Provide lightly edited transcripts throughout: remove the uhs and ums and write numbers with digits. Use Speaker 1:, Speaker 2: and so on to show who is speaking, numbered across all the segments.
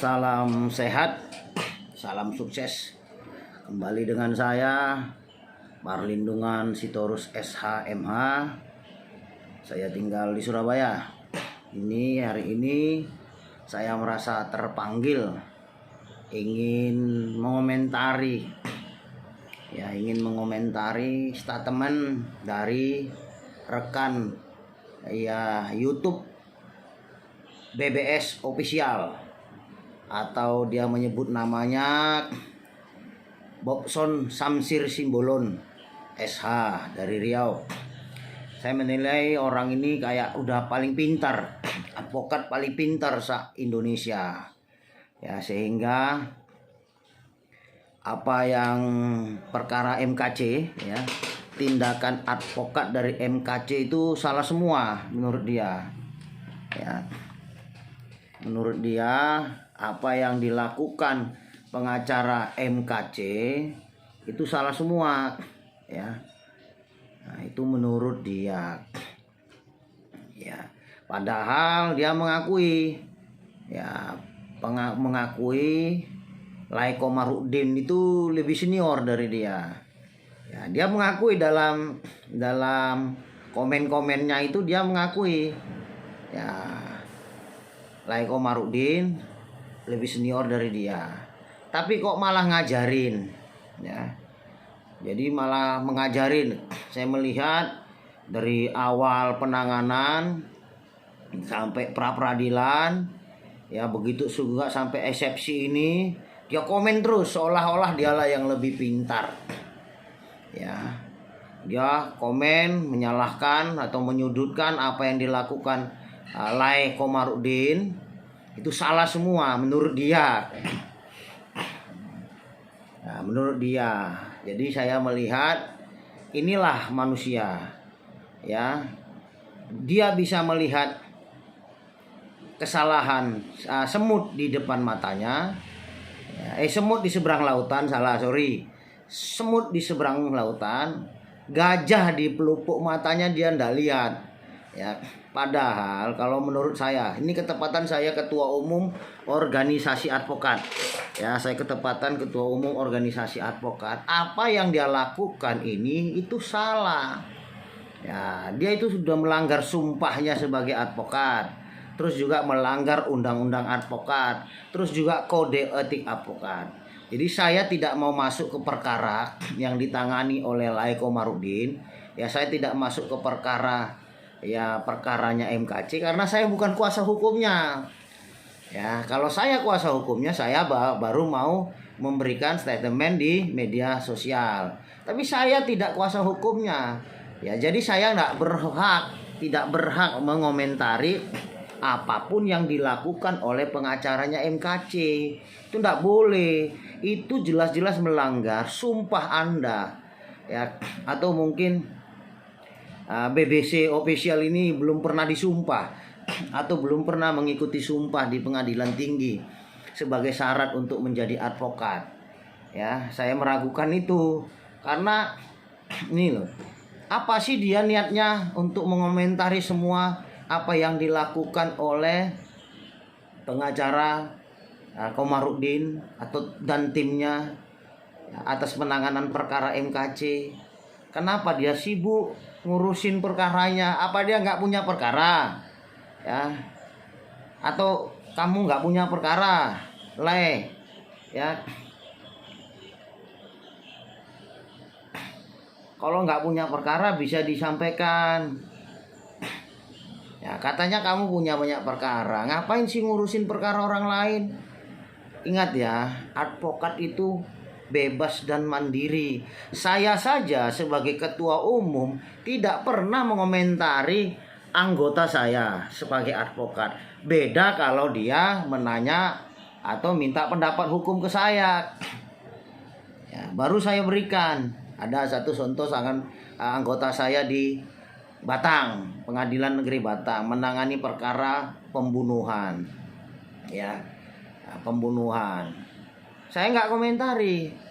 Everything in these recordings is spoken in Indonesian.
Speaker 1: Salam sehat, salam sukses. Kembali dengan saya Marlindungan Sitorus SH.MH. Saya tinggal di Surabaya. Hari ini saya merasa terpanggil ingin mengomentari statement dari rekan YouTube BBS Official, atau dia menyebut namanya Bobson Samsir Simbolon SH dari Riau. Saya menilai orang ini kayak udah paling pintar, advokat paling pintar se-Indonesia. Ya, sehingga apa yang perkara MKC, ya, tindakan advokat dari MKC itu salah semua menurut dia. Ya. Menurut dia, apa yang dilakukan pengacara MKC itu salah semua, ya. Nah, itu menurut dia. Ya, padahal dia mengakui, Lai Komarudin itu lebih senior dari dia. Ya, dia mengakui dalam komen-komennya itu, dia mengakui, ya, Lai Komarudin lebih senior dari dia. Tapi kok malah ngajarin, ya. Jadi malah mengajarin. Saya melihat dari awal penanganan sampai pra-peradilan, ya, begitu juga sampai eksepsi ini, dia komen terus seolah-olah dialah yang lebih pintar. Ya. Dia komen menyalahkan atau menyudutkan apa yang dilakukan Lai Komarudin, itu salah semua menurut dia. Nah, menurut dia. Jadi saya melihat inilah manusia, ya. Dia bisa melihat kesalahan semut di depan matanya. Semut di seberang lautan, semut di seberang lautan, gajah di pelupuk matanya dia ndak lihat, ya. Padahal kalau menurut saya, ini ketepatan saya ketua umum organisasi advokat, ya, saya ketepatan ketua umum organisasi advokat. Apa yang dia lakukan ini itu salah, ya. Dia itu sudah melanggar sumpahnya sebagai advokat, terus juga melanggar undang-undang advokat, terus juga kode etik advokat. Jadi saya tidak mau masuk ke perkara yang ditangani oleh Lai Komarudin, ya. Saya tidak masuk ke perkaranya MKC karena saya bukan kuasa hukumnya. Ya, kalau saya kuasa hukumnya, saya baru mau memberikan statement di media sosial. Tapi saya tidak kuasa hukumnya. Ya, jadi saya tidak berhak mengomentari apapun yang dilakukan oleh pengacaranya MKC. Itu tidak boleh. Itu jelas-jelas melanggar sumpah Anda. Ya, atau mungkin BBC Official ini belum pernah disumpah atau belum pernah mengikuti sumpah di pengadilan tinggi sebagai syarat untuk menjadi advokat. Ya, saya meragukan itu karena ini loh. Apa sih dia niatnya untuk mengomentari semua apa yang dilakukan oleh pengacara Komarudin dan timnya atas penanganan perkara MKC? Kenapa dia sibuk ngurusin perkaranya? Apa dia nggak punya perkara, ya? Atau kamu nggak punya perkara, Le, ya? Kalau nggak punya perkara bisa disampaikan. Ya, katanya kamu punya banyak perkara. Ngapain sih ngurusin perkara orang lain? Ingat ya, advokat itu bebas dan mandiri. Saya saja sebagai ketua umum tidak pernah mengomentari anggota saya sebagai advokat. Beda kalau dia menanya atau minta pendapat hukum ke saya. Ya, baru saya berikan. Ada satu contoh anggota saya di Batang, Pengadilan Negeri Batang, menangani perkara pembunuhan. Ya, pembunuhan. Saya nggak komentari.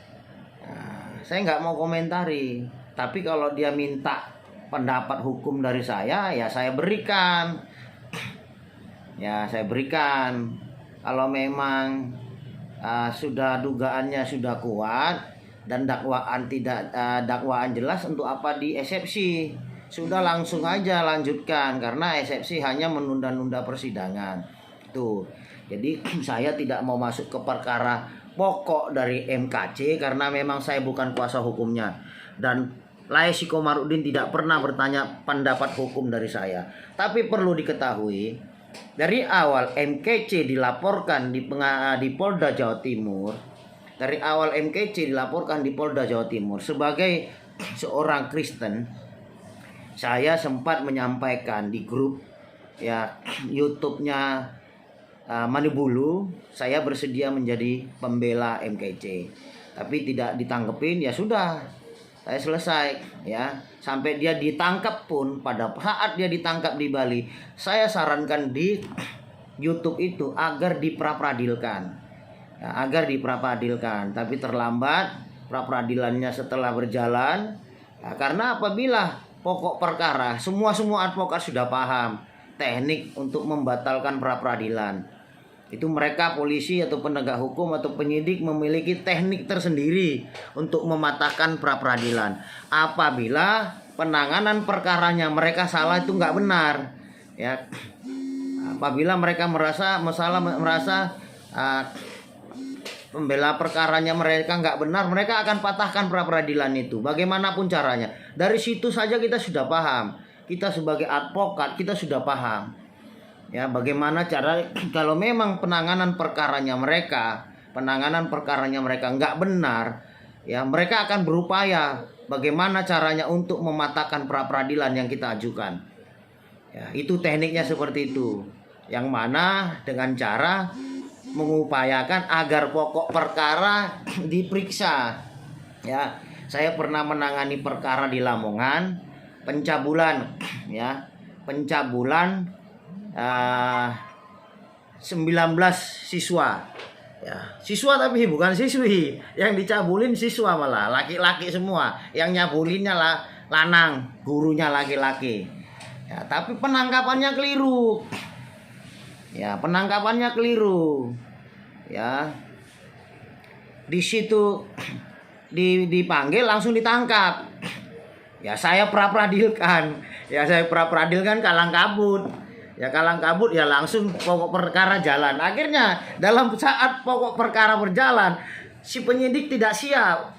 Speaker 1: Saya nggak mau komentari. Tapi kalau dia minta pendapat hukum dari saya, ya saya berikan. Ya, saya berikan. Kalau memang sudah dugaannya sudah kuat dan dakwaan jelas, untuk apa di eksepsi? Sudah langsung aja lanjutkan, karena eksepsi hanya menunda-nunda persidangan. Tuh. Jadi saya tidak mau masuk ke perkara pokok dari MKC karena memang saya bukan kuasa hukumnya, dan Laesi Komarudin tidak pernah bertanya pendapat hukum dari saya. Tapi perlu diketahui, dari awal MKC dilaporkan di Polda Jawa Timur, sebagai seorang Kristen, saya sempat menyampaikan di grup ya YouTube-nya Manibulu, saya bersedia menjadi pembela MKC. Tapi tidak ditanggepin, ya sudah, saya selesai ya. Sampai dia ditangkap pun, pada saat dia ditangkap di Bali, saya sarankan di YouTube itu agar dipraperadilkan. Ya, tapi terlambat praperadilannya setelah berjalan. Ya, karena apabila pokok perkara, semua advokat sudah paham teknik untuk membatalkan pra-peradilan. Itu mereka, polisi atau penegak hukum atau penyidik, memiliki teknik tersendiri untuk mematahkan pra-peradilan. Apabila penanganan perkaranya mereka salah, itu nggak benar. Ya, apabila mereka merasa pembela perkaranya mereka nggak benar, mereka akan patahkan pra-peradilan itu, bagaimanapun caranya. Dari situ saja kita sudah paham. Kita sebagai advokat, kita sudah paham ya bagaimana cara kalau memang penanganan perkaranya mereka nggak benar, ya mereka akan berupaya bagaimana caranya untuk mematahkan pra-peradilan yang kita ajukan. Ya, itu tekniknya seperti itu. Yang mana dengan cara mengupayakan agar pokok perkara diperiksa. Ya, saya pernah menangani perkara di Lamongan, pencabulan 19 siswa. Ya, siswa tapi bukan siswi. Yang dicabulin siswa, malah laki-laki semua. Yang nyabulinnya lanang, gurunya laki-laki. Ya, tapi penangkapannya keliru. Ya, di situ dipanggil langsung ditangkap. Ya, saya pra-peradilkan kalang kabut. Ya langsung pokok perkara jalan. Akhirnya dalam saat pokok perkara berjalan, si penyidik tidak siap.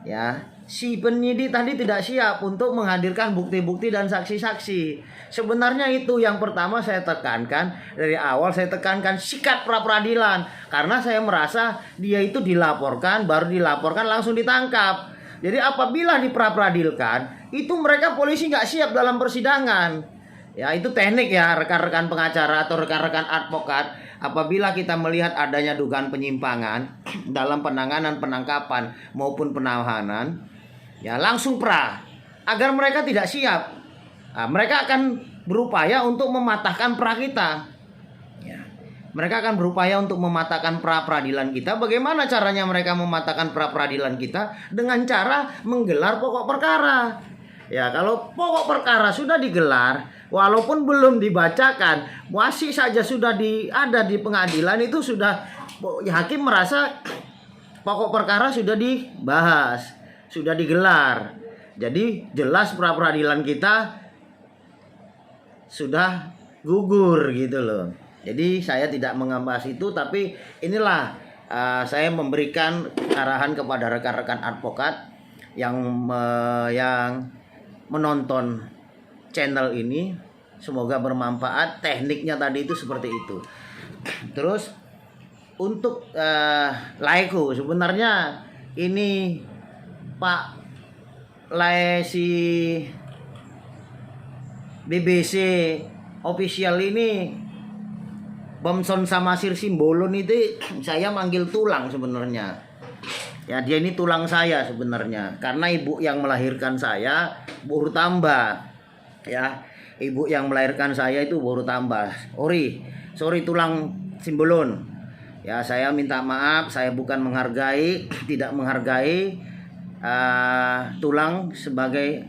Speaker 1: Ya, si penyidik tadi tidak siap untuk menghadirkan bukti-bukti dan saksi-saksi. Sebenarnya itu yang pertama saya tekankan dari awal, saya tekankan sikap pra-peradilan, karena saya merasa dia itu baru dilaporkan langsung ditangkap. Jadi apabila dipra-peradilkan, itu mereka polisi nggak siap dalam persidangan. Ya, itu teknik ya rekan-rekan pengacara atau rekan-rekan advokat. Apabila kita melihat adanya dugaan penyimpangan dalam penanganan penangkapan maupun penahanan, ya langsung agar mereka tidak siap. Nah, mereka akan berupaya untuk mematahkan kita. Ya, mereka akan berupaya untuk mematahkan pra-peradilan kita. Bagaimana caranya mereka mematahkan pra-peradilan kita? Dengan cara menggelar pokok perkara. Ya, kalau pokok perkara sudah digelar, walaupun belum dibacakan, masih saja sudah ada di pengadilan, itu sudah hakim merasa pokok perkara sudah dibahas, sudah digelar. Jadi jelas pra-peradilan kita sudah gugur gitu loh. Jadi saya tidak mengebahas itu, tapi inilah saya memberikan arahan kepada rekan-rekan advokat yang menonton channel ini, semoga bermanfaat. Tekniknya tadi itu seperti itu. Terus untuk Laiku, sebenarnya ini Pak Laesi BBC official ini, Bomson sama Sir Simbolon itu saya manggil tulang sebenarnya. Ya, dia ini tulang saya sebenarnya, karena ibu yang melahirkan saya baru tambah. Ya, ibu yang melahirkan saya itu baru tambah. Sorry tulang Simbolon. Ya, saya minta maaf, saya bukan tidak menghargai tulang sebagai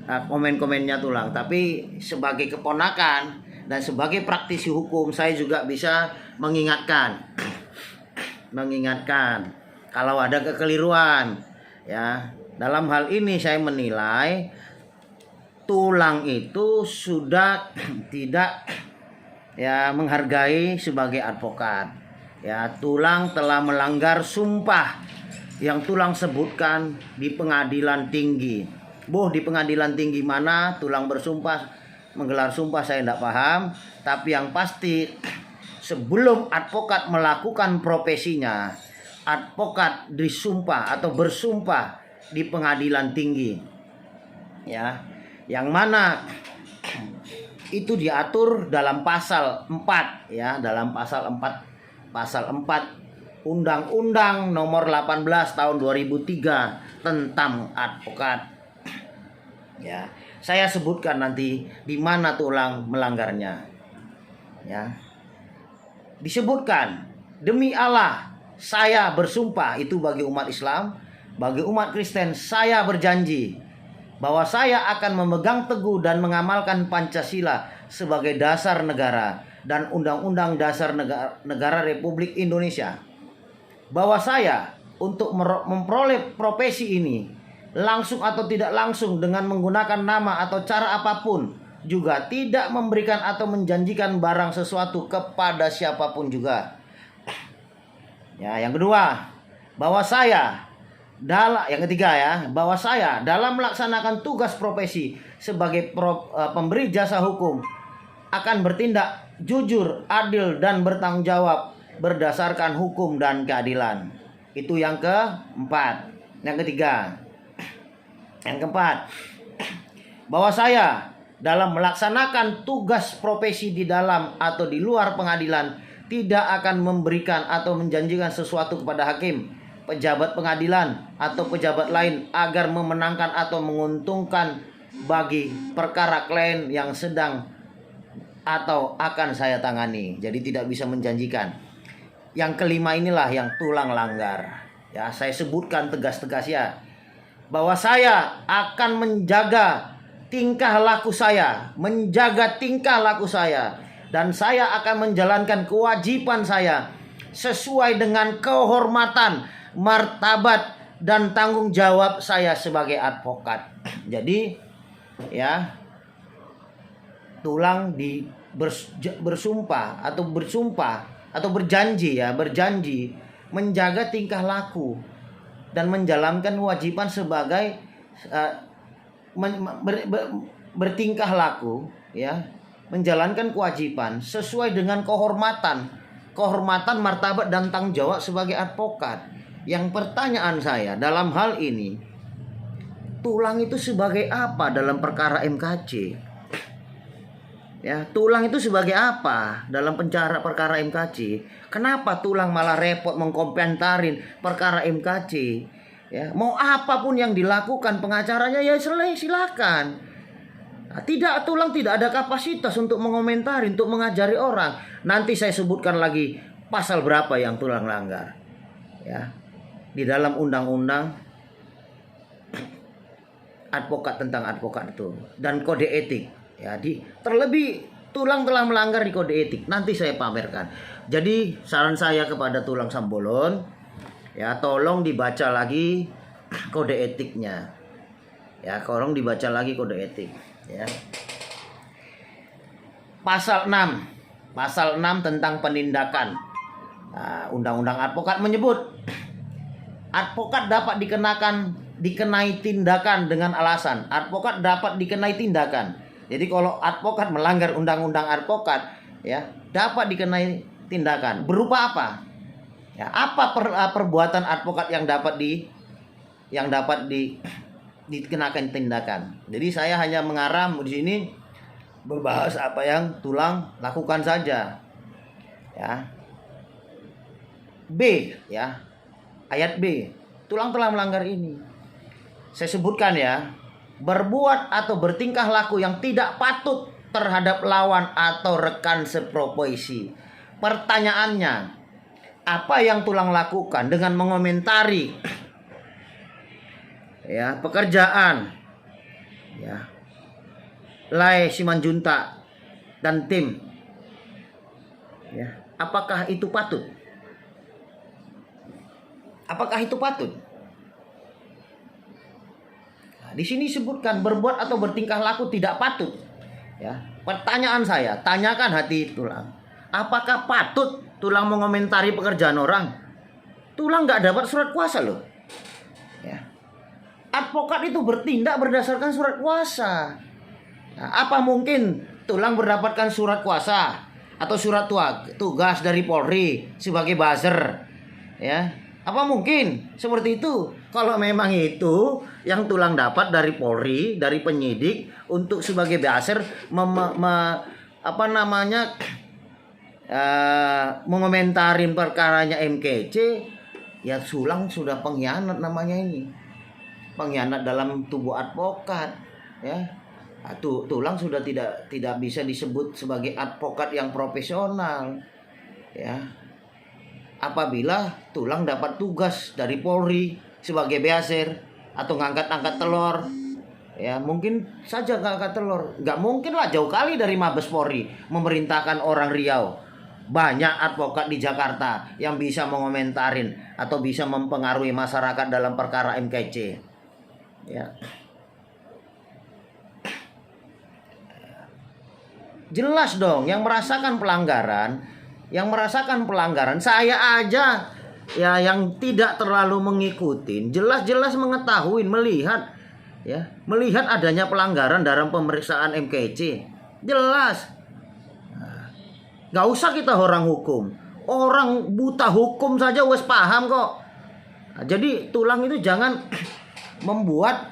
Speaker 1: komen-komennya tulang, tapi sebagai keponakan dan sebagai praktisi hukum saya juga bisa mengingatkan kalau ada kekeliruan. Ya, dalam hal ini saya menilai tulang itu sudah tidak menghargai sebagai advokat. Ya, tulang telah melanggar sumpah yang tulang sebutkan di pengadilan tinggi. Di pengadilan tinggi mana tulang bersumpah, menggelar sumpah saya tidak paham. Tapi yang pasti sebelum advokat melakukan profesinya, advokat disumpah atau bersumpah di pengadilan tinggi. Ya, yang mana itu diatur dalam pasal 4 ya, dalam pasal 4 Undang-Undang Nomor 18 Tahun 2003 tentang advokat. Ya, saya sebutkan nanti di mana tulang melanggarnya. Ya. Disebutkan, demi Allah saya bersumpah, itu bagi umat Islam, bagi umat Kristen saya berjanji bahwa saya akan memegang teguh dan mengamalkan Pancasila sebagai dasar negara dan Undang-Undang Dasar Negara Republik Indonesia. Bahwa saya untuk memperoleh profesi ini langsung atau tidak langsung dengan menggunakan nama atau cara apapun, juga tidak memberikan atau menjanjikan barang sesuatu kepada siapapun juga. Ya, yang kedua, bahwa saya bahwa saya dalam melaksanakan tugas profesi sebagai pemberi jasa hukum akan bertindak jujur, adil, dan bertanggung jawab berdasarkan hukum dan keadilan. Itu yang keempat. Yang ketiga, yang keempat, bahwa saya dalam melaksanakan tugas profesi di dalam atau di luar pengadilan tidak akan memberikan atau menjanjikan sesuatu kepada hakim, pejabat pengadilan, atau pejabat lain agar memenangkan atau menguntungkan bagi perkara klien yang sedang atau akan saya tangani. Jadi tidak bisa menjanjikan. Yang kelima inilah yang tulang langgar. Ya, saya sebutkan tegas-tegas ya, bahwa saya akan menjaga tingkah laku saya, dan saya akan menjalankan kewajiban saya sesuai dengan kehormatan, martabat, dan tanggung jawab saya sebagai advokat. Jadi ya, tulang bersumpah atau berjanji menjaga tingkah laku dan menjalankan kewajiban sebagai bertingkah laku ya, menjalankan kewajiban sesuai dengan kehormatan, martabat, dan tanggung jawab sebagai advokat. Yang pertanyaan saya dalam hal ini, tulang itu sebagai apa dalam perkara MKC? Ya, tulang itu sebagai apa dalam perkara MKC? Kenapa tulang malah repot mengkomentarin perkara MKC? Ya, mau apapun yang dilakukan pengacaranya ya silakan. Tulang tidak ada kapasitas untuk mengomentari, untuk mengajari orang. Nanti saya sebutkan lagi pasal berapa yang tulang langgar. Ya, di dalam undang-undang advokat, tentang advokat itu, dan kode etik. Ya, terlebih tulang telah melanggar di kode etik. Nanti saya pamerkan. Jadi saran saya kepada tulang Sambolon, ya, tolong dibaca lagi kode etiknya. Ya, tolong dibaca lagi kode etik. Ya. Pasal 6 tentang penindakan. Nah, Undang-Undang Advokat menyebut advokat dapat dikenai tindakan dengan alasan. Advokat dapat dikenai tindakan. Jadi kalau advokat melanggar undang-undang advokat, ya, dapat dikenai tindakan. Berupa apa? Ya, apa perbuatan advokat yang dapat dikenakan tindakan. Jadi saya hanya mengarah di sini berbahas apa yang tulang lakukan saja. Ya. B, ya. Ayat B. Tulang telah melanggar ini. Saya sebutkan ya. Berbuat atau bertingkah laku yang tidak patut terhadap lawan atau rekan seprofesi. Pertanyaannya, apa yang tulang lakukan dengan mengomentari ya pekerjaan ya Lai Simanjuntak dan tim. Ya, apakah itu patut? Apakah itu patut? Nah, di sini disebutkan berbuat atau bertingkah laku tidak patut. Ya, pertanyaan saya, tanyakan hati Tulang. Apakah patut Tulang mengomentari pekerjaan orang? Tulang nggak dapat surat kuasa loh. Ya. Advokat itu bertindak berdasarkan surat kuasa. Nah, apa mungkin Tulang mendapatkan surat kuasa atau surat tugas dari Polri sebagai buzzer? Ya, apa mungkin seperti itu? Kalau memang itu yang Tulang dapat dari Polri, dari penyidik untuk sebagai buzzer mengomentarin perkaranya MKC, ya Tulang sudah pengkhianat namanya ini. Pengkhianat dalam tubuh advokat, ya. Tulang sudah tidak bisa disebut sebagai advokat yang profesional, ya. Apabila Tulang dapat tugas dari Polri sebagai buzzer atau ngangkat-angkat telur, ya mungkin saja ngangkat telur. Nggak mungkin lah, jauh kali dari Mabes Polri memerintahkan orang Riau. Banyak advokat di Jakarta yang bisa mengomentarin atau bisa mempengaruhi masyarakat dalam perkara MKC. Ya. Jelas dong yang merasakan pelanggaran saya aja ya, yang tidak terlalu mengikuti, jelas-jelas mengetahui, melihat adanya pelanggaran dalam pemeriksaan MKC. Jelas. Gak usah kita orang hukum. Orang buta hukum saja wes paham kok. Nah, jadi Tulang itu jangan membuat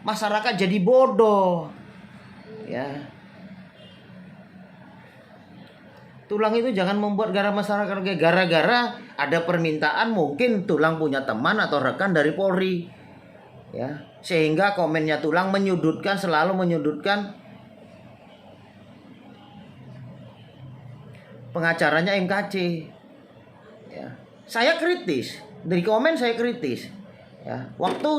Speaker 1: masyarakat jadi bodoh. Ya. Tulang itu jangan membuat masyarakat gara-gara ada permintaan, mungkin Tulang punya teman atau rekan dari Polri. Ya, sehingga komennya Tulang selalu menyudutkan pengacaranya MKC. Ya. Saya kritis, dari komen saya kritis. Ya, waktu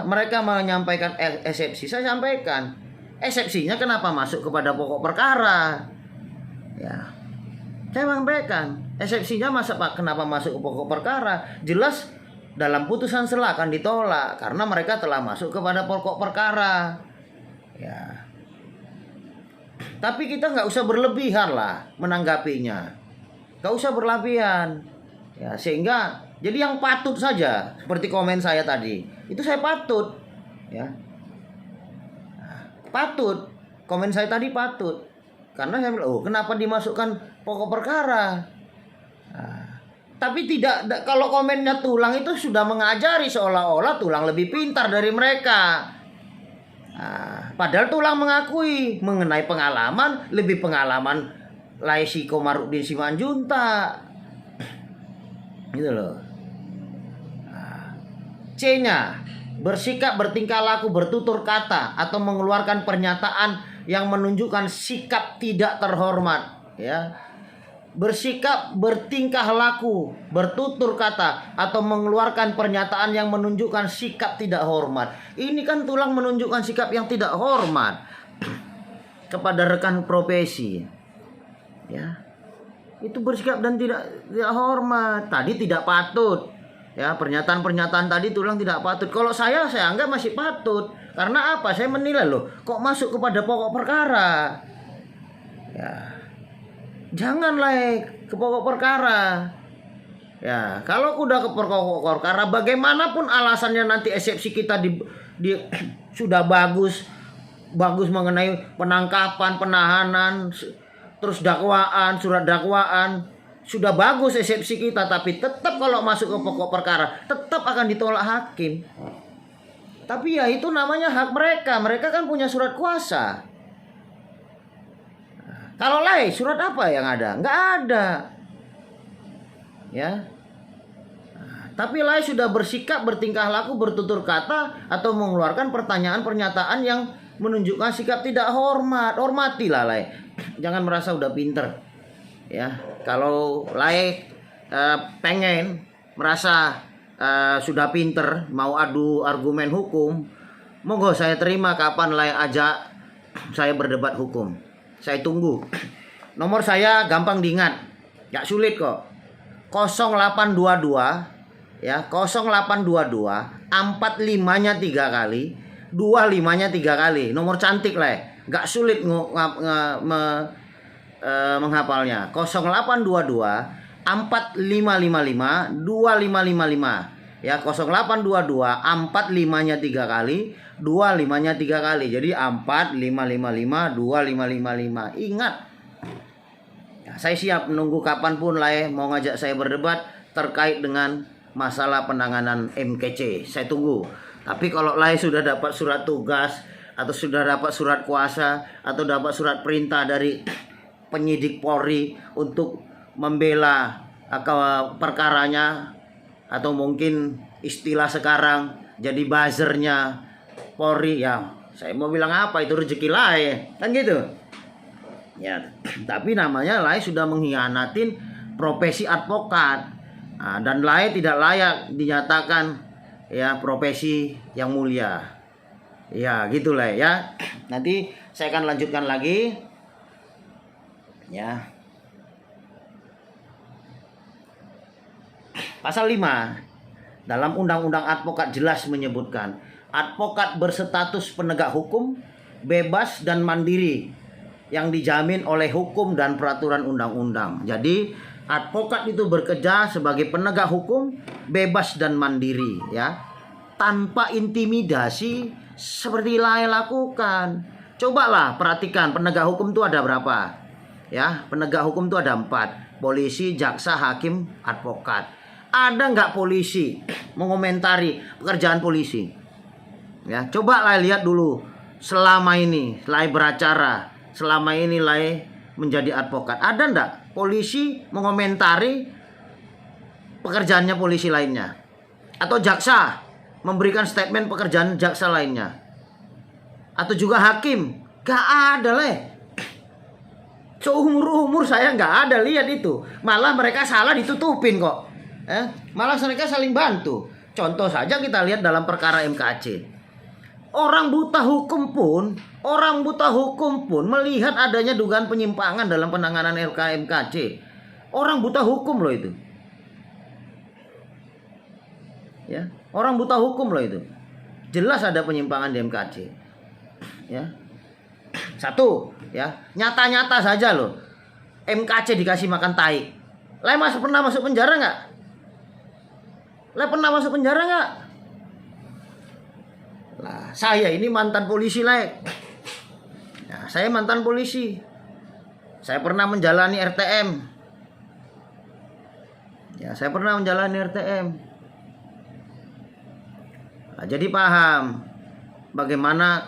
Speaker 1: mereka menyampaikan eksepsi, saya sampaikan eksepsinya kenapa masuk kepada pokok perkara. Ya, saya sampaikan eksepsinya kenapa masuk ke pokok perkara. Jelas dalam putusan sela akan ditolak karena mereka telah masuk kepada pokok perkara. Ya. Tapi kita nggak usah berlebihan lah menanggapinya, nggak usah berlebihan. Ya, sehingga jadi yang patut saja, seperti komen saya tadi, itu saya patut, ya, patut. Komen saya tadi patut, karena saya bilang, kenapa dimasukkan pokok perkara? Nah, tapi tidak, kalau komennya Tulang itu sudah mengajari seolah-olah Tulang lebih pintar dari mereka. Nah, padahal Tulang mengakui mengenai lebih pengalaman Laisi Komarudin Simanjuntak, gitu loh. C-nya, bersikap, bertingkah laku, bertutur kata atau mengeluarkan pernyataan yang menunjukkan sikap tidak terhormat, ya. Bersikap, bertingkah laku, bertutur kata atau mengeluarkan pernyataan yang menunjukkan sikap tidak hormat. Ini kan Tulang menunjukkan sikap yang tidak hormat kepada rekan profesi. Ya. Itu bersikap dan tidak hormat. Tadi tidak patut. Ya, pernyataan-pernyataan tadi Tulang tidak patut. Kalau saya anggap masih patut. Karena apa? Saya menilai loh, kok masuk kepada pokok perkara. Ya. Janganlah ke pokok perkara. Ya, kalau udah ke pokok perkara, bagaimanapun alasannya nanti eksepsi kita sudah bagus mengenai penangkapan, penahanan, terus dakwaan, surat dakwaan. Sudah bagus eksepsi kita, tapi tetap kalau masuk ke pokok perkara tetap akan ditolak hakim. Tapi ya itu namanya hak mereka. Mereka kan punya surat kuasa. Kalau lain surat apa yang ada? Nggak ada. Ya. Tapi lain sudah bersikap, bertingkah laku, bertutur kata atau mengeluarkan pernyataan yang menunjukkan sikap tidak hormat. Hormatilah lain. Jangan merasa udah pinter. Ya, kalau lain pengen merasa sudah pinter, mau adu argumen hukum, monggo saya terima kapan lain ajak saya berdebat hukum. Saya tunggu. Nomor saya gampang diingat, gak sulit kok. 0822 ya, 0822 45-nya 3 kali, 25-nya 3 kali. Nomor cantik lah, gak sulit menghafalnya. 0822 4555 2555 ya, 0822 45-nya 3 kali, 25-nya 3 kali. Jadi 4555 2555. Ingat. Ya, saya siap menunggu kapanpun lah mau ngajak saya berdebat terkait dengan masalah penanganan MKC. Saya tunggu. Tapi kalau Lai sudah dapat surat tugas atau sudah dapat surat kuasa atau dapat surat perintah dari penyidik Polri untuk membela perkaranya, atau mungkin istilah sekarang jadi buzzernya Polri, ya saya mau bilang apa, itu rezeki Lai kan gitu ya. Tapi namanya Lai sudah mengkhianatin profesi advokat, dan Lai tidak layak dinyatakan ya profesi yang mulia ya, gitulah ya. Nanti saya akan lanjutkan lagi ya. Pasal 5 dalam Undang-Undang Advokat jelas menyebutkan advokat berstatus penegak hukum, bebas dan mandiri yang dijamin oleh hukum dan peraturan undang-undang. Jadi advokat itu bekerja sebagai penegak hukum, bebas dan mandiri ya, tanpa intimidasi seperti Lai lakukan. Cobalah perhatikan, penegak hukum itu ada berapa ya? Penegak hukum itu ada 4, polisi, jaksa, hakim, advokat. Ada nggak polisi mengomentari pekerjaan polisi? Ya, coba Lai lihat dulu selama ini Lai beracara, selama ini Lai menjadi advokat. Ada nggak polisi mengomentari pekerjaannya polisi lainnya? Atau jaksa memberikan statement pekerjaan jaksa lainnya? Atau juga hakim? Gak ada Lai. Seumur-umur saya nggak ada lihat itu. Malah mereka salah ditutupin kok. Malah mereka saling bantu. Contoh saja kita lihat dalam perkara MKC. Orang buta hukum pun melihat adanya dugaan penyimpangan dalam penanganan MKC. Orang buta hukum loh itu. Ya, orang buta hukum loh itu. Jelas ada penyimpangan di MKC. Ya. Satu, ya, nyata-nyata saja loh. MKC dikasih makan tai. Lai pernah masuk penjara nggak? Lah pernah masuk penjara nggak? Lah saya ini mantan polisi lah. Nah, saya mantan polisi. Saya pernah menjalani RTM. Ya, saya pernah menjalani RTM. Nah, jadi paham bagaimana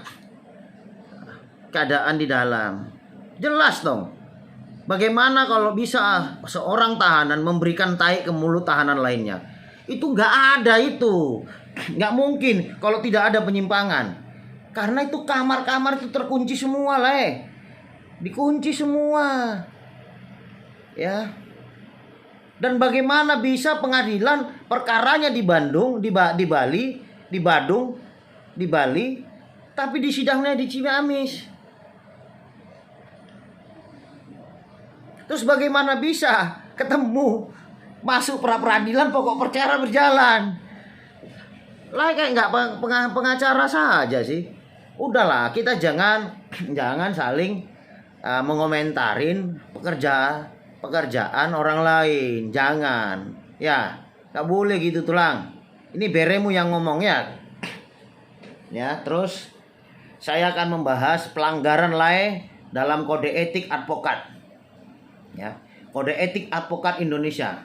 Speaker 1: keadaan di dalam. Jelas dong. Bagaimana kalau bisa seorang tahanan memberikan tai ke mulut tahanan lainnya? Itu nggak ada itu. Nggak mungkin kalau tidak ada penyimpangan. Karena itu kamar-kamar itu terkunci semua lah. Dikunci semua. Ya. Dan bagaimana bisa pengadilan perkaranya di Bandung, di Bali, di Badung, di Bali, tapi di sidangnya di Ciamis. Terus bagaimana bisa ketemu masuk pra peradilan pokok perkara berjalan? Lah kayak nggak pengacara saja sih. Udahlah, kita jangan saling mengomentarin pekerjaan orang lain. Jangan. Ya, nggak boleh gitu tulang. Ini beremu yang ngomong ya. Ya, terus saya akan membahas pelanggaran Lai dalam kode etik advokat. Ya, kode etik advokat Indonesia.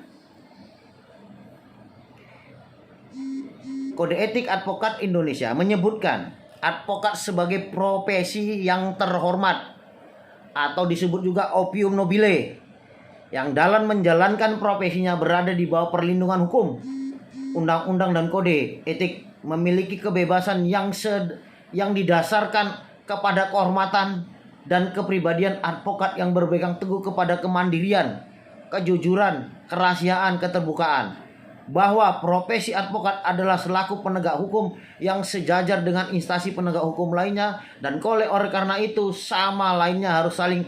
Speaker 1: Kode etik advokat Indonesia menyebutkan advokat sebagai profesi yang terhormat atau disebut juga opium nobile yang dalam menjalankan profesinya berada di bawah perlindungan hukum, undang-undang dan kode etik, memiliki kebebasan yang didasarkan kepada kehormatan dan kepribadian advokat yang berpegang teguh kepada kemandirian, kejujuran, kerahasiaan, keterbukaan. Bahwa profesi advokat adalah selaku penegak hukum yang sejajar dengan instansi penegak hukum lainnya, dan oleh karena itu sama lainnya harus saling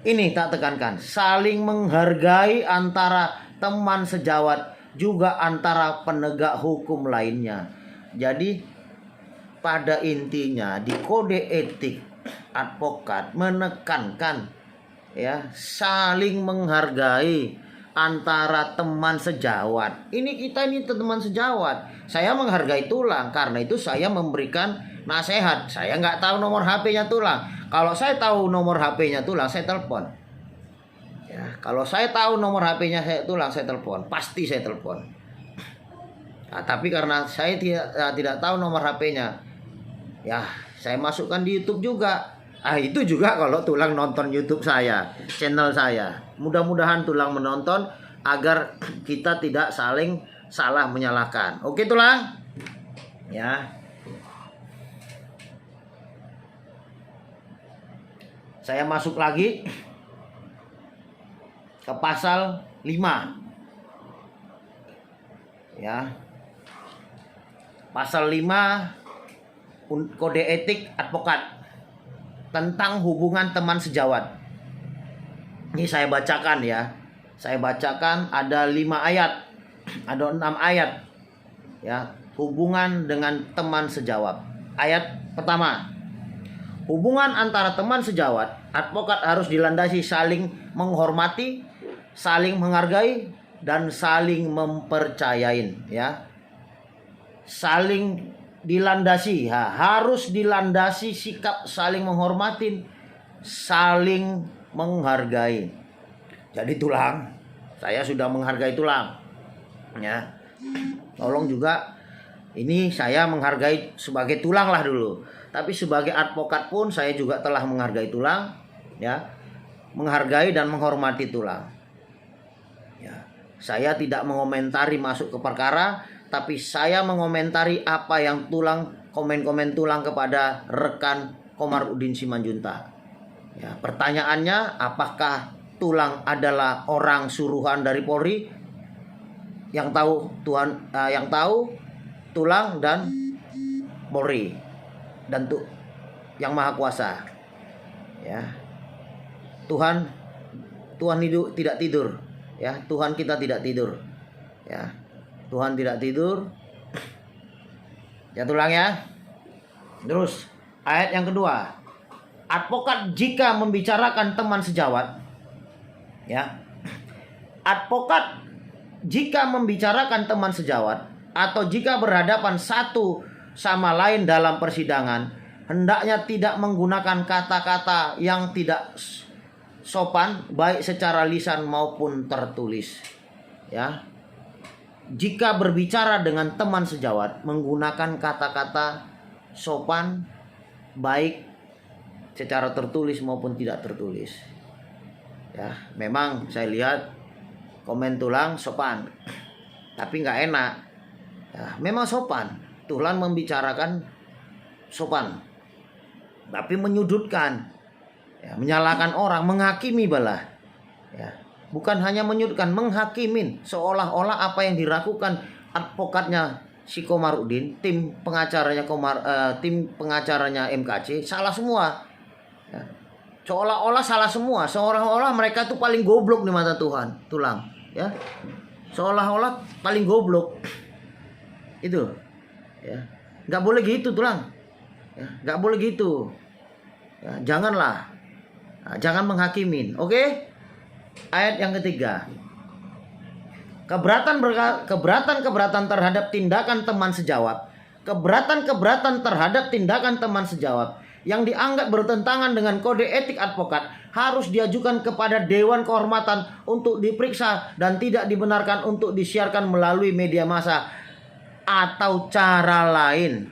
Speaker 1: Ini tak tekankan, saling menghargai antara teman sejawat juga antara penegak hukum lainnya. Jadi pada intinya di kode etik advokat menekankan ya saling menghargai antara teman sejawat. Ini teman sejawat. Saya menghargai Tulang, karena itu saya memberikan nasihat. Saya nggak tahu nomor HP-nya Tulang. Kalau saya tahu nomor HP-nya Tulang, saya telepon. Ya, kalau saya tahu nomor HP-nya Tulang, saya telepon. Pasti saya telepon. Nah, tapi karena saya tidak tahu nomor HP-nya, ya saya masukkan di YouTube juga. Itu juga kalau Tulang nonton YouTube saya, channel saya. Mudah-mudahan Tulang menonton agar kita tidak saling salah menyalahkan. Oke Tulang? Ya. Saya masuk lagi ke pasal 5. Ya. Pasal 5 kode etik advokat tentang hubungan teman sejawat. Ini saya bacakan ya. Saya bacakan ada 5 ayat. Ada 6 ayat. Ya, hubungan dengan teman sejawat. Ayat pertama. Hubungan antara teman sejawat, advokat harus dilandasi saling menghormati, saling menghargai, dan saling mempercayain, ya. Saling dilandasi, harus dilandasi sikap saling menghormatin, saling menghargai. Jadi Tulang, saya sudah menghargai Tulang, ya. Tolong juga ini saya menghargai sebagai Tulang lah dulu. Tapi sebagai advokat pun saya juga telah menghargai Tulang, ya, menghargai dan menghormati Tulang. Ya, saya tidak mengomentari masuk ke perkara, tapi saya mengomentari apa yang Tulang komen-komen Tulang kepada rekan Komarudin Simanjuntak. Ya, pertanyaannya, apakah Tulang adalah orang suruhan dari Polri? Yang tahu yang tahu Tulang dan Polri. Dan yang Maha Kuasa, ya. Tuhan hidup tidak tidur, ya. Tuhan kita tidak tidur, ya. Tuhan tidak tidur, ya Tulang ya. Terus ayat yang kedua, advokat jika membicarakan teman sejawat, ya. Advokat jika membicarakan teman sejawat atau jika berhadapan satu sama lain dalam persidangan, hendaknya tidak menggunakan kata-kata yang tidak sopan baik secara lisan maupun tertulis, ya. Jika berbicara dengan teman sejawat, menggunakan kata-kata sopan baik secara tertulis maupun tidak tertulis, ya. Memang saya lihat komen Tulang sopan, tapi nggak enak, ya. Memang sopan, Tulang membicarakan sopan, tapi menyudutkan, ya, menyalahkan orang, menghakimi balah, ya. Bukan hanya menyudutkan, menghakimin, seolah-olah apa yang dilakukan advokatnya si Komarudin, tim pengacaranya MKC salah semua, ya. Seolah-olah salah semua, seolah-olah mereka tuh paling goblok di mata Tulang, ya. Seolah-olah paling goblok itu. Ya, nggak boleh gitu Tulang, ya, nggak boleh gitu, ya, janganlah, nah, jangan menghakimin. Oke. Ayat yang ketiga, keberatan terhadap tindakan teman sejawat, keberatan terhadap tindakan teman sejawat yang dianggap bertentangan dengan kode etik advokat harus diajukan kepada Dewan Kehormatan untuk diperiksa dan tidak dibenarkan untuk disiarkan melalui media massa atau cara lain.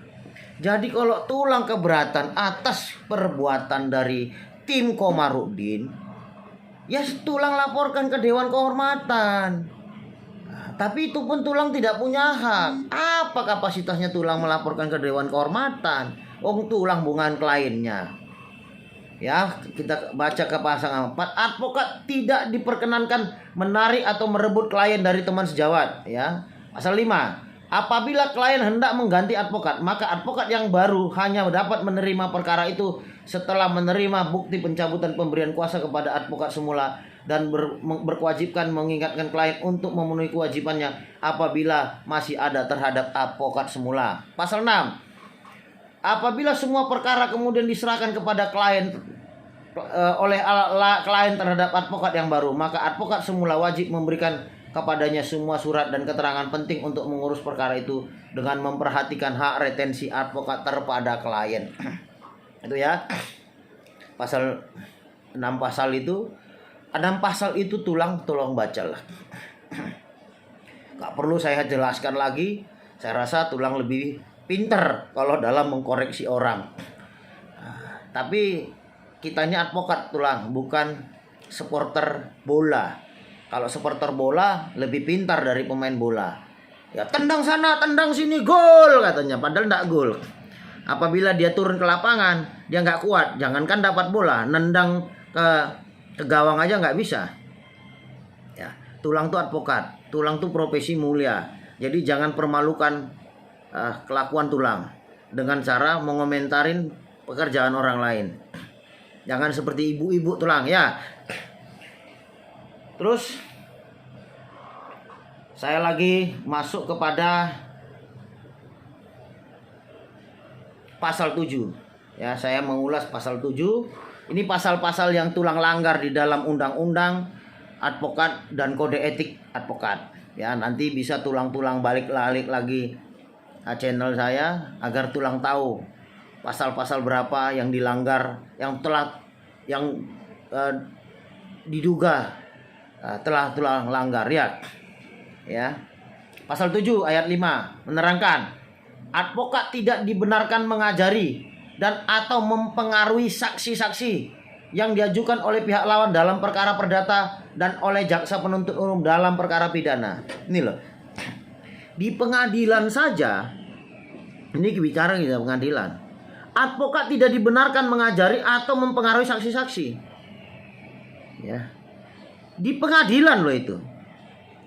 Speaker 1: Jadi kalau Tulang keberatan atas perbuatan dari tim Komarudin, ya Tulang laporkan ke Dewan Kehormatan. Nah, tapi itu pun Tulang tidak punya hak. Apa kapasitasnya Tulang melaporkan ke Dewan Kehormatan? Tulang bukan kliennya. Ya, kita baca ke pasal 4. Advokat tidak diperkenankan menarik atau merebut klien dari teman sejawat, ya. Pasal 5. Apabila klien hendak mengganti advokat, maka advokat yang baru hanya dapat menerima perkara itu setelah menerima bukti pencabutan pemberian kuasa kepada advokat semula dan berkewajiban mengingatkan klien untuk memenuhi kewajibannya apabila masih ada terhadap advokat semula. Pasal 6. Apabila semua perkara kemudian diserahkan kepada klien oleh klien terhadap advokat yang baru, maka advokat semula wajib memberikan kepadanya semua surat dan keterangan penting untuk mengurus perkara itu dengan memperhatikan hak retensi advokat terhadap klien. Itu ya. Pasal 6 pasal itu. 6 pasal itu tolong bacalah. Gak perlu saya jelaskan lagi. Saya rasa tulang lebih pinter kalau dalam mengkoreksi orang. Tapi kitanya advokat tulang, bukan supporter bola. Kalau supporter bola lebih pintar dari pemain bola. Ya tendang sana, tendang sini, gol katanya. Padahal enggak gol. Apabila dia turun ke lapangan, dia nggak kuat. Jangankan dapat bola, nendang ke gawang aja nggak bisa. Ya, tulang tuh advokat, tulang tuh profesi mulia. Jadi jangan permalukan kelakuan tulang dengan cara mengomentarin pekerjaan orang lain. Jangan seperti ibu-ibu tulang ya. Terus saya lagi masuk kepada pasal 7. Ya, saya mengulas pasal 7. Ini pasal-pasal yang tulang langgar di dalam undang-undang advokat dan kode etik advokat. Ya, nanti bisa tulang-tulang balik lagi channel saya agar tulang tahu pasal-pasal berapa yang dilanggar, yang diduga telah tulang langgar ya. Ya. Pasal 7 ayat 5 menerangkan advokat tidak dibenarkan mengajari dan atau mempengaruhi saksi-saksi yang diajukan oleh pihak lawan dalam perkara perdata dan oleh jaksa penuntut umum dalam perkara pidana. Ini loh. Di pengadilan saja, ini bicara di pengadilan. Advokat tidak dibenarkan mengajari atau mempengaruhi saksi-saksi. Ya. Di pengadilan loh itu.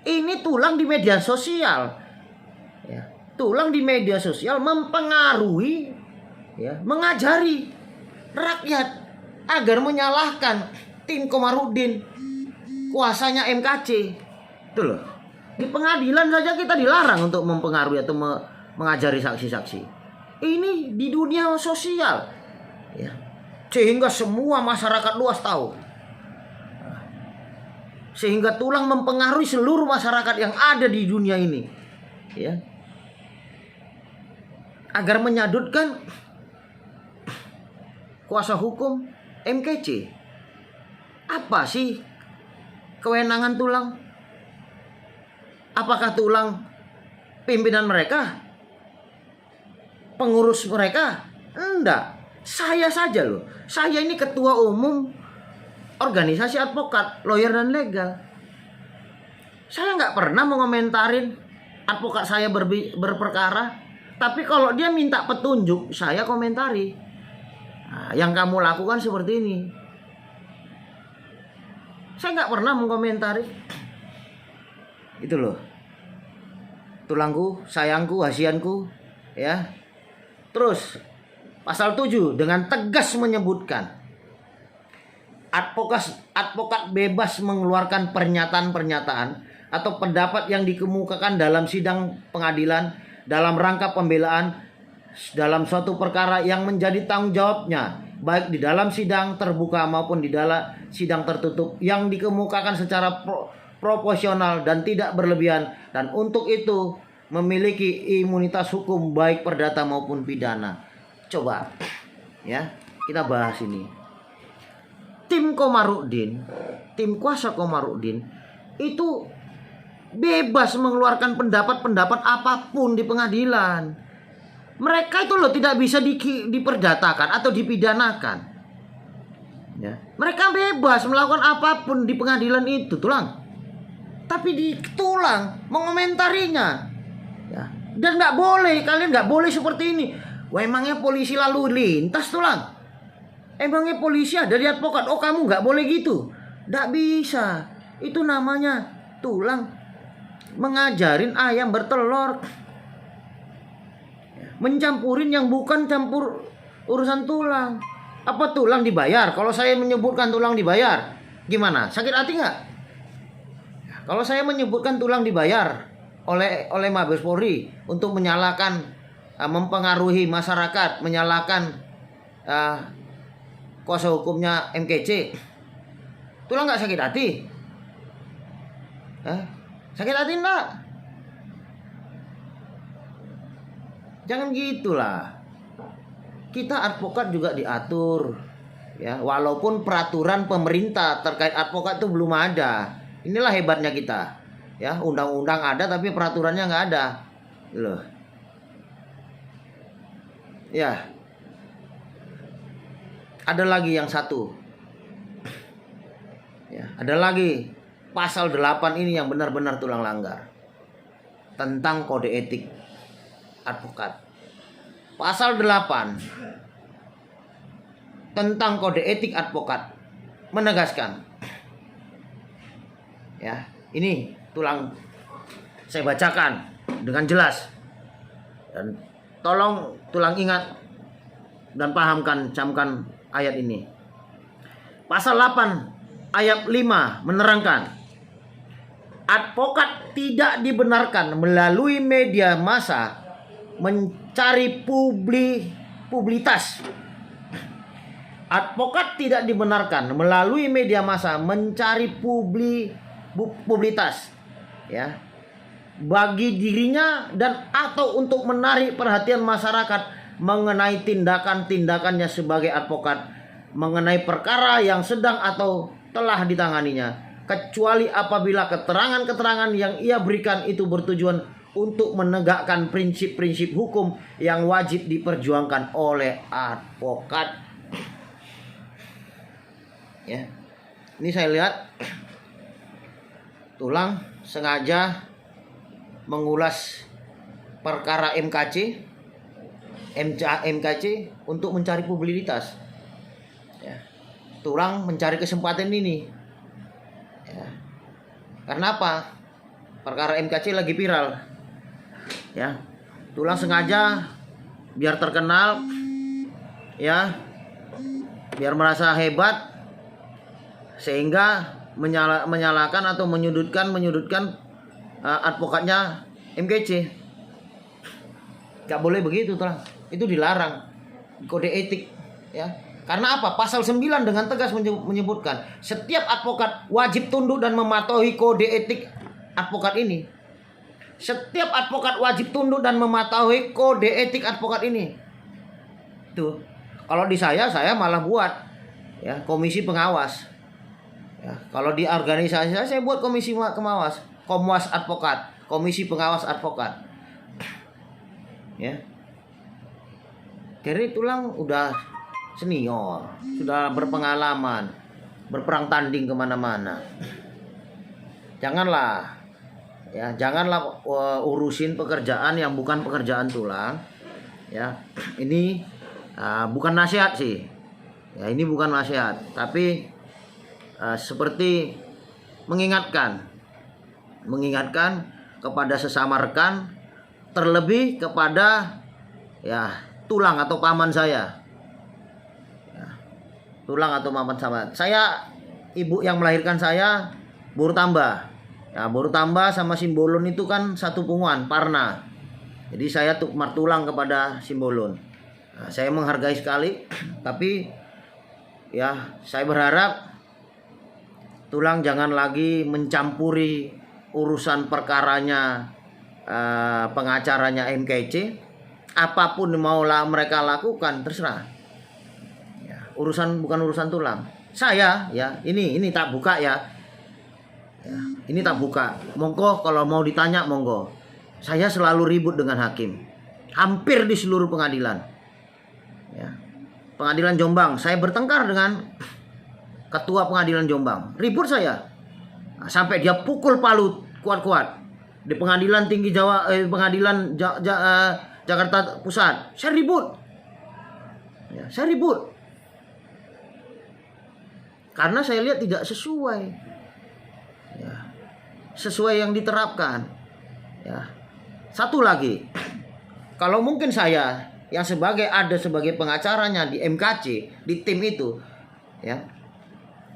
Speaker 1: Ini tulang di media sosial. Ya. Tulang di media sosial mempengaruhi, ya, mengajari rakyat agar menyalahkan tim Komarudin, kuasanya MKC. Itu loh. Di pengadilan saja kita dilarang untuk mempengaruhi atau mengajari saksi-saksi. Ini di dunia sosial, ya, sehingga semua masyarakat luas tahu. Sehingga tulang mempengaruhi seluruh masyarakat yang ada di dunia ini, ya, agar menyudutkan kuasa hukum MKC. Apa sih kewenangan tulang? Apakah tulang pimpinan mereka? Pengurus mereka? Enggak. Saya saja loh. Saya ini ketua umum organisasi advokat, lawyer dan legal. Saya nggak pernah mengomentarin advokat saya berperkara. Tapi kalau dia minta petunjuk, saya komentari. Nah, yang kamu lakukan seperti ini. Saya nggak pernah mengkomentari. Itu loh. Tulangku, sayangku, hasianku, ya. Terus pasal 7 dengan tegas menyebutkan advokat bebas mengeluarkan pernyataan-pernyataan atau pendapat yang dikemukakan dalam sidang pengadilan dalam rangka pembelaan dalam suatu perkara yang menjadi tanggung jawabnya, baik di dalam sidang terbuka maupun di dalam sidang tertutup, yang dikemukakan secara proporsional dan tidak berlebihan, dan untuk itu memiliki imunitas hukum baik perdata maupun pidana. Coba ya, kita bahas ini. Tim Komarudin, tim kuasa Komarudin itu bebas mengeluarkan pendapat-pendapat apapun di pengadilan. Mereka itu loh tidak bisa diperdatakan atau dipidanakan. Ya. Mereka bebas melakukan apapun di pengadilan itu, tulang. Tapi di tulang mengomentarinya. Ya. Dan nggak boleh, kalian nggak boleh seperti ini. Wah, emangnya polisi lalu lintas, tulang? Emangnya polisi ada di advokat? Oh, kamu nggak boleh gitu. Nggak bisa. Itu namanya tulang mengajarin ayam bertelur, mencampurin yang bukan campur urusan tulang. Apa tulang dibayar? Kalau saya menyebutkan tulang dibayar, gimana? Sakit hati nggak? Kalau saya menyebutkan tulang dibayar oleh Mabes Polri untuk menyalahkan, mempengaruhi masyarakat, menyalahkan kuasa hukumnya MKC, tulang nggak sakit hati? Sakit hati enggak? Jangan gitulah. Kita advokat juga diatur, ya, walaupun peraturan pemerintah terkait advokat itu belum ada. Inilah hebatnya kita, ya, undang-undang ada tapi peraturannya nggak ada, loh. Ya, ada lagi yang satu, ya, ada lagi pasal 8 ini yang benar-benar tulang langgar, tentang kode etik advokat. Pasal 8 tentang kode etik advokat menegaskan, ya, ini saya bacakan dengan jelas, dan tolong tulang ingat dan pahamkan, camkan ayat ini. Pasal 8 ayat 5 menerangkan, advokat tidak dibenarkan melalui media massa mencari publisitas. Advokat tidak dibenarkan melalui media massa mencari publisitas, ya, bagi dirinya dan atau untuk menarik perhatian masyarakat mengenai tindakan-tindakannya sebagai advokat mengenai perkara yang sedang atau telah ditanganinya, kecuali apabila keterangan-keterangan yang ia berikan itu bertujuan untuk menegakkan prinsip-prinsip hukum yang wajib diperjuangkan oleh advokat. Ya, ini saya lihat tulang sengaja mengulas perkara MKC untuk mencari publisitas. Ya, tulang mencari kesempatan ini. Ya. Karena apa? Perkara MKC lagi viral. Ya, tulang sengaja biar terkenal, ya, biar merasa hebat, sehingga menyalahkan atau menyudutkan advokatnya MKC. Gak boleh begitu, tulang. Itu dilarang kode etik, ya. Karena apa? Pasal 9 dengan tegas menyebutkan setiap advokat wajib tunduk dan mematuhi kode etik advokat ini. Setiap advokat wajib tunduk dan mematuhi kode etik advokat ini. Tuh. Kalau di saya malah buat, ya, komisi pengawas. Ya, kalau di organisasi saya buat komisi pengawas, Komwas advokat, komisi pengawas advokat. Ya. Jadi tulang udah senior, sudah berpengalaman, berperang tanding kemana-mana. Janganlah urusin pekerjaan yang bukan pekerjaan tulang. Ya, ini bukan nasihat sih. Ya, ini bukan nasihat, tapi seperti mengingatkan kepada sesama rekan, terlebih kepada, ya, tulang atau paman saya. Ya, tulang atau paman saya, ibu yang melahirkan saya baru tambah. Ya, baru tambah sama Simbolon itu kan satu punguan, Parna. Jadi saya tukar tulang kepada Simbolon. Nah, saya menghargai sekali, tapi ya saya berharap tulang jangan lagi mencampuri urusan perkaranya pengacaranya MKC. Apapun maulah mereka lakukan, terserah. Ya, bukan urusan tulang. Saya, ya, ini tak buka ya. Ya, ini tak buka. Monggo kalau mau ditanya monggo. Saya selalu ribut dengan hakim. Hampir di seluruh pengadilan. Ya. Pengadilan Jombang, saya bertengkar dengan ketua pengadilan Jombang. Ribut saya. Nah, sampai dia pukul palu kuat-kuat. Di pengadilan tinggi Jakarta Pusat. Saya ribut. Ya, saya ribut. Karena saya lihat tidak sesuai. Ya, sesuai yang diterapkan. Ya. Satu lagi, kalau mungkin saya yang ada sebagai pengacaranya di MKC, di tim itu, ya.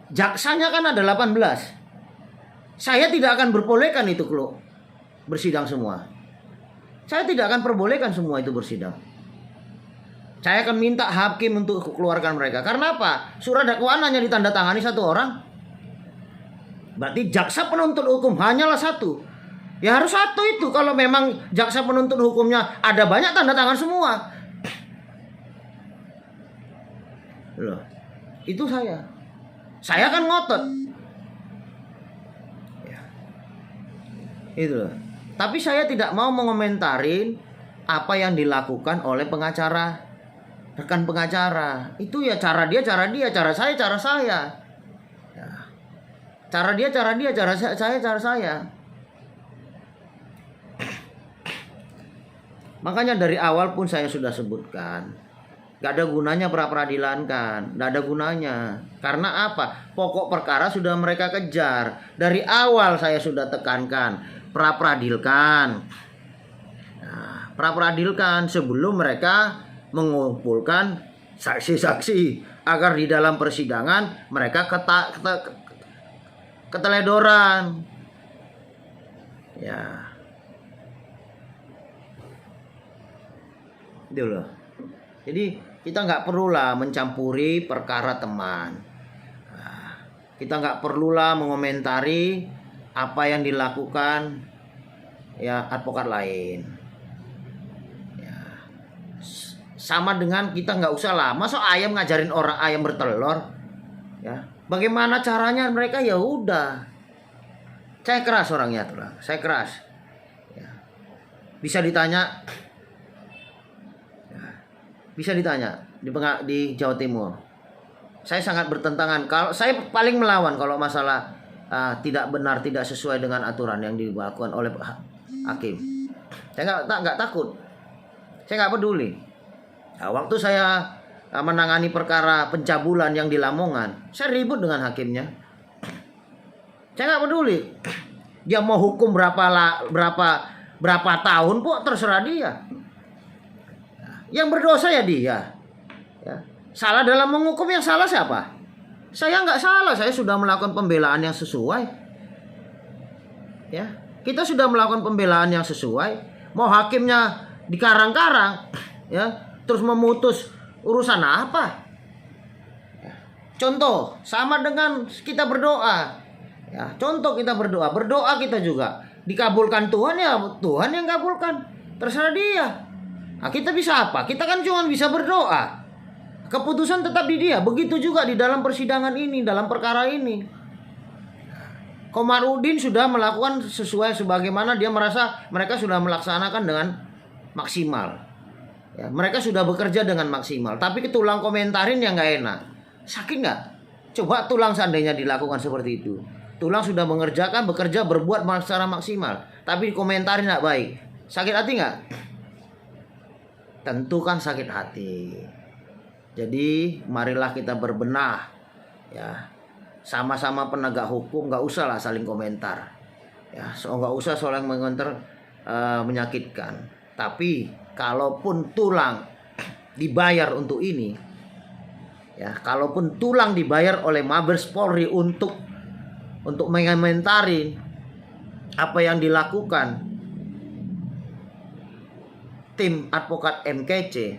Speaker 1: Jaksanya kan ada 18. Saya tidak akan berbolehkan itu kalau bersidang semua. Saya tidak akan perbolehkan semua itu bersidang. Saya akan minta hakim untuk keluarkan mereka. Karena apa? Surat dakwaan hanya ditandatangani satu orang. Berarti jaksa penuntut hukum hanyalah satu. Ya harus satu itu. Kalau memang jaksa penuntut hukumnya ada banyak tanda tangan semua. Loh, itu saya. Saya kan ngotot. Ya. Itu loh. Tapi saya tidak mau mengomentarin apa yang dilakukan oleh pengacara, rekan pengacara. Itu ya cara dia, cara saya, cara saya. Ya. Cara dia, cara saya, cara saya. Makanya dari awal pun saya sudah sebutkan, gak ada gunanya pra-peradilan kan, gak ada gunanya. Karena apa? Pokok perkara sudah mereka kejar. Dari awal saya sudah tekankan, pra-peradilkan. Nah, pra-peradilkan sebelum mereka mengumpulkan saksi-saksi agar di dalam persidangan mereka keteledoran. Ya. Itu loh. Jadi kita nggak perlulah mencampuri perkara teman. Nah, kita nggak perlulah mengomentari apa yang dilakukan ya advokat lain. Ya. Sama dengan kita nggak usah lah. Masa ayam ngajarin orang ayam bertelur? Ya. Bagaimana caranya mereka ya udah. Saya keras orangnya tuh lah. Saya keras. Ya. Bisa ditanya. Bisa ditanya di Jawa Timur. Saya sangat bertentangan. Kalau saya paling melawan kalau masalah tidak benar, tidak sesuai dengan aturan yang dilakukan oleh hakim. Saya nggak takut. Saya nggak peduli. Nah, waktu saya menangani perkara pencabulan yang di Lamongan, saya ribut dengan hakimnya. Saya nggak peduli. Dia mau hukum berapa tahun pun terserah dia. Yang berdosa ya dia. Ya. Salah dalam menghukum, yang salah siapa? Saya nggak salah. Saya sudah melakukan pembelaan yang sesuai. Ya, kita sudah melakukan pembelaan yang sesuai. Mau hakimnya dikarang-karang, ya, terus memutus urusan apa? Ya. Contoh, sama dengan kita berdoa. Ya, contoh kita berdoa kita juga dikabulkan Tuhan, ya Tuhan yang kabulkan. Terserah dia. Nah, kita bisa apa? Kita kan cuma bisa berdoa. Keputusan tetap di dia. Begitu juga di dalam persidangan ini, dalam perkara ini. Komarudin sudah melakukan sesuai sebagaimana dia merasa mereka sudah melaksanakan dengan maksimal. Ya, mereka sudah bekerja dengan maksimal. Tapi tulang komentarin yang nggak enak. Sakit nggak? Coba tulang seandainya dilakukan seperti itu. Tulang sudah bekerja, berbuat secara maksimal. Tapi komentarin nggak baik. Sakit hati nggak? Tentu kan sakit hati. Jadi marilah kita berbenah, ya, sama-sama penegak hukum, nggak usah lah saling komentar, ya, nggak usah saling mengomentar menyakitkan. Tapi kalaupun tulang dibayar untuk ini, ya, kalaupun tulang dibayar oleh Mabes Polri untuk mengomentari apa yang dilakukan tim advokat MKC,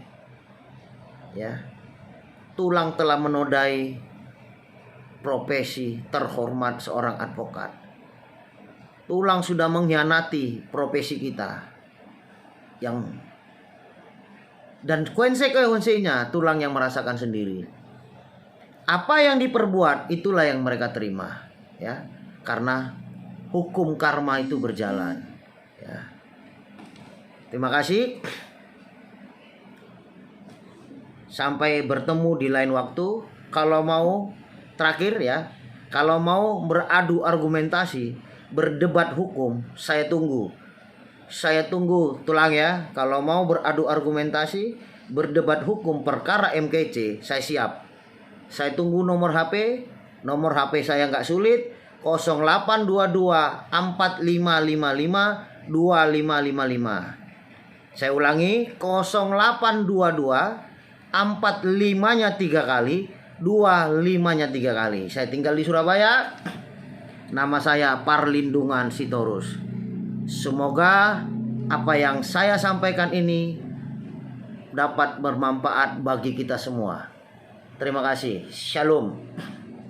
Speaker 1: ya, tulang telah menodai profesi terhormat seorang advokat. Tulang sudah mengkhianati profesi kita, dan konsekuensinya tulang yang merasakan sendiri. Apa yang diperbuat itulah yang mereka terima, ya, karena hukum karma itu berjalan, ya. Terima kasih. Sampai bertemu di lain waktu. Kalau mau terakhir ya, kalau mau beradu argumentasi, berdebat hukum, saya tunggu. Saya tunggu tulang ya. Kalau mau beradu argumentasi, berdebat hukum perkara MKC, saya siap. Saya tunggu nomor HP. Nomor HP saya nggak sulit. 0822 4555 2555. Saya ulangi, 0822 45-nya 3 kali, 25-nya 3 kali. Saya tinggal di Surabaya. Nama saya Parlindungan Sitorus. Semoga apa yang saya sampaikan ini dapat bermanfaat bagi kita semua. Terima kasih. Shalom.